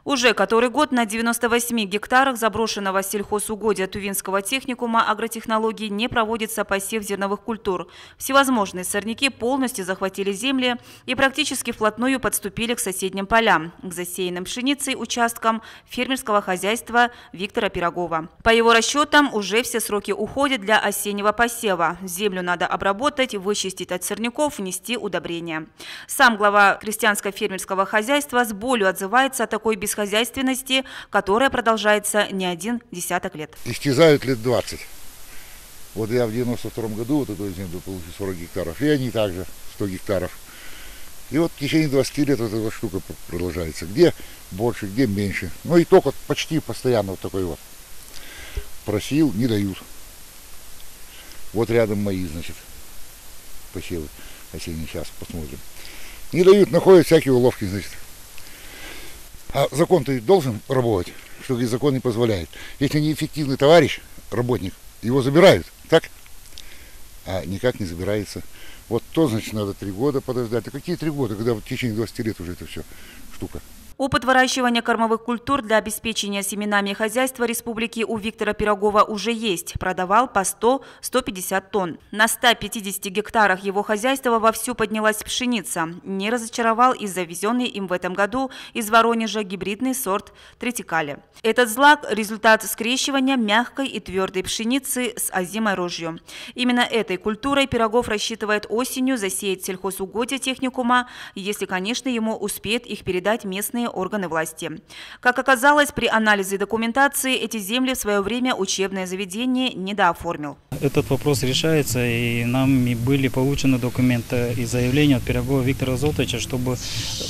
Уже который год на 98 гектарах заброшенного сельхозугодия Тувинского техникума агротехнологий не проводится посев зерновых культур. Всевозможные сорняки полностью захватили земли и практически вплотную подступили к соседним полям, к засеянным пшеницей участкам фермерского хозяйства Виктора Пирогова. По его расчетам, уже все сроки уходят для осеннего посева. Землю надо обработать, вычистить от сорняков, внести удобрения. Сам глава крестьянско-фермерского хозяйства с болью отзывается о такой бесхозяйственности, которая продолжается не один десяток лет. Истязают лет 20. Вот я в 92-м году вот эту землю получил 40 гектаров, и они также 100 гектаров. И вот в течение 20 лет вот эта штука продолжается. Где больше, где меньше. Ну и только почти постоянно вот такой вот. Просил, не дают. Вот рядом мои, значит, посевы осенние, сейчас посмотрим. Не дают, находят всякие уловки, значит. А закон-то должен работать, что закон не позволяет. Если неэффективный товарищ, работник, его забирают, так? А никак не забирается. Вот то, значит, надо 3 года подождать. А какие 3 года, когда в течение 20 лет уже это все штука? Опыт выращивания кормовых культур для обеспечения семенами хозяйства республики у Виктора Пирогова уже есть. Продавал по 100-150 тонн. На 150 гектарах его хозяйства вовсю поднялась пшеница. Не разочаровал и завезенный им в этом году из Воронежа гибридный сорт Третикали. Этот злак – результат скрещивания мягкой и твердой пшеницы с озимой рожью. Именно этой культурой Пирогов рассчитывает осенью засеять сельхозугодия техникума, если, конечно, ему успеет их передать местные органы власти. Как оказалось, при анализе документации эти земли в свое время учебное заведение недооформил. Этот вопрос решается, и нам были получены документы и заявления от Пирогова Виктора Золотовича, чтобы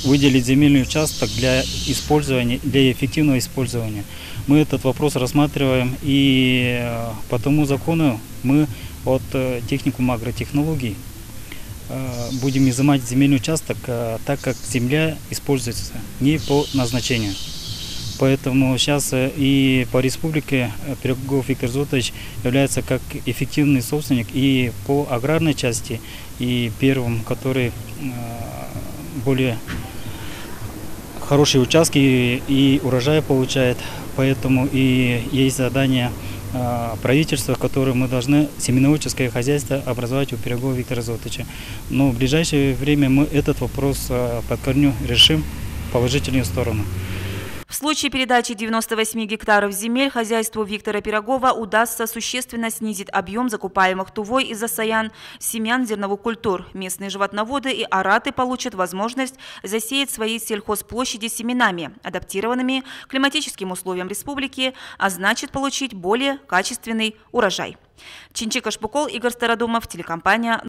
выделить земельный участок для использования, для эффективного использования. Мы этот вопрос рассматриваем, и по тому закону мы от техникума агротехнологий будем изымать земельный участок, так как земля используется не по назначению. Поэтому сейчас и по республике Пирогов Виктор Золотович является как эффективный собственник и по аграрной части, и первым, который более хорошие участки и урожай получает. Поэтому и есть задание правительства, которое мы должны семеноводческое хозяйство образовать у Пирогова Виктора Золотовича. Но в ближайшее время мы этот вопрос под корню решим в положительную сторону. В случае передачи 98 гектаров земель хозяйству Виктора Пирогова удастся существенно снизить объем закупаемых Тувой из Асаян семян зерновых культур. Местные животноводы и араты получат возможность засеять свои сельхозплощади семенами, адаптированными к климатическим условиям республики, а значит получить более качественный урожай. Чинчик Ашпукол, Игорь Стародумов, телекомпания